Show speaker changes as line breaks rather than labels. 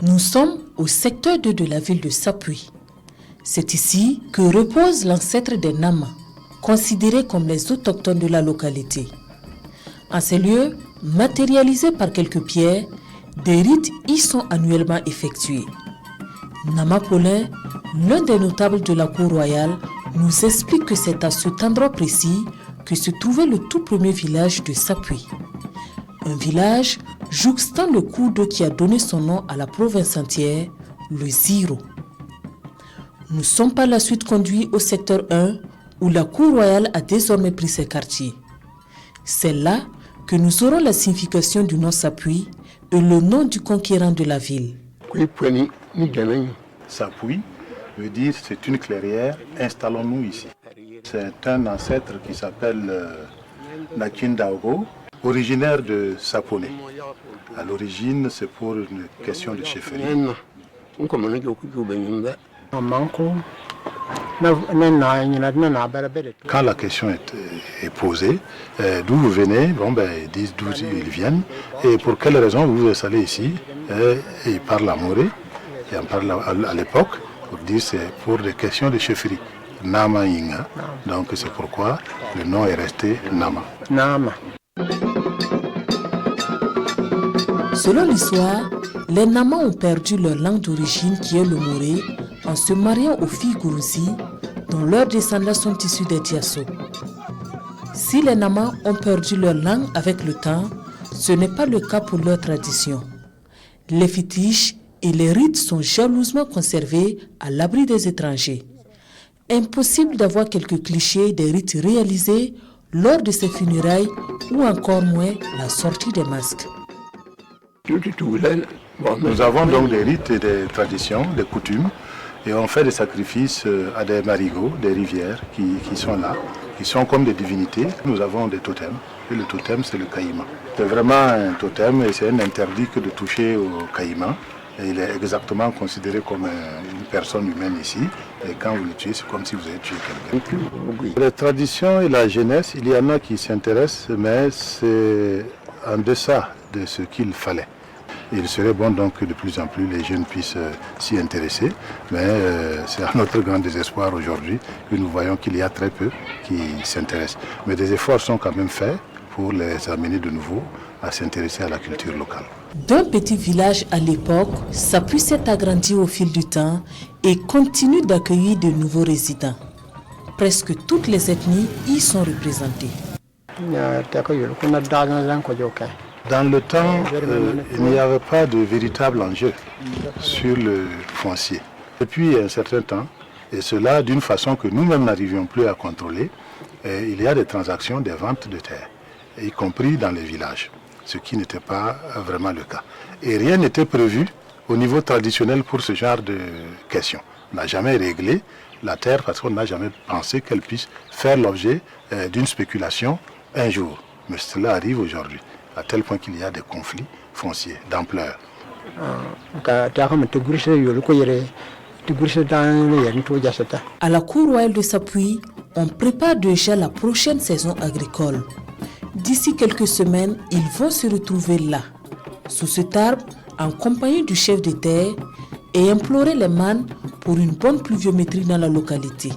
Nous sommes au secteur 2 de la ville de Sapuy. C'est ici que repose l'ancêtre des Nama, considérés comme les autochtones de la localité. En ces lieux, matérialisés par quelques pierres, des rites y sont annuellement effectués. Nama Paulin, l'un des notables de la cour royale, nous explique que c'est à cet endroit précis que se trouvait le tout premier village de Sapuy. Un village jouxtant le cours d'eau qui a donné son nom à la province entière, le Ziro. Nous sommes par la suite conduits au secteur 1 où la cour royale a désormais pris ses quartiers. C'est là que nous aurons la signification du nom Sapuy et le nom du conquérant de la ville.
Sapuy veut dire c'est une clairière, installons-nous ici. C'est un ancêtre qui s'appelle Nakindaogo, originaire de Sapolé. À l'origine, c'est pour une question de chefferie. Quand la question est posée, d'où vous venez, ils disent d'où ils viennent et pour quelle raison vous vous installez ici. Et ils parlent à Moré, et on parle à l'époque pour dire c'est pour des questions de chefferie. Nama Inga, donc c'est pourquoi le nom est resté Nama.
Selon l'histoire, les Nama ont perdu leur langue d'origine qui est le Moré en se mariant aux filles Gourouzi, dont leurs descendants sont issus des Diasso. Si les Nama ont perdu leur langue avec le temps, ce n'est pas le cas pour leur tradition. Les fétiches et les rites sont jalousement conservés à l'abri des étrangers. Impossible d'avoir quelques clichés des rites réalisés lors de ces funérailles ou encore moins la sortie des masques.
Nous avons donc des rites et des traditions, des coutumes, et on fait des sacrifices à des marigots, des rivières qui sont là, qui sont comme des divinités. Nous avons des totems, et le totem c'est le caïman. C'est vraiment un totem et c'est un interdit que de toucher au caïman. Et il est exactement considéré comme une personne humaine ici. Et quand vous le tuez, c'est comme si vous avez tué quelqu'un. Les traditions et la jeunesse, il y en a qui s'intéressent, mais c'est en deçà de ce qu'il fallait. Il serait bon donc que de plus en plus les jeunes puissent s'y intéresser, mais c'est à notre grand désespoir aujourd'hui que nous voyons qu'il y a très peu qui s'intéressent. Mais des efforts sont quand même faits pour les amener de nouveau à s'intéresser à la culture locale.
D'un petit village à l'époque, Sapuy s'est agrandi au fil du temps et continue d'accueillir de nouveaux résidents. Presque toutes les ethnies y sont représentées.
Dans le temps, il n'y avait pas de véritable enjeu sur le foncier. Depuis un certain temps, et cela d'une façon que nous-mêmes n'arrivions plus à contrôler, il y a des transactions, des ventes de terres, y compris dans les villages, ce qui n'était pas vraiment le cas. Et rien n'était prévu au niveau traditionnel pour ce genre de questions. On n'a jamais réglé la terre parce qu'on n'a jamais pensé qu'elle puisse faire l'objet d'une spéculation un jour. Mais cela arrive aujourd'hui, à tel point qu'il y a des conflits fonciers d'ampleur.
À la cour royale de Sapuy, on prépare déjà la prochaine saison agricole. D'ici quelques semaines, ils vont se retrouver là, sous cet arbre, en compagnie du chef de terre, et implorer les mânes pour une bonne pluviométrie dans la localité.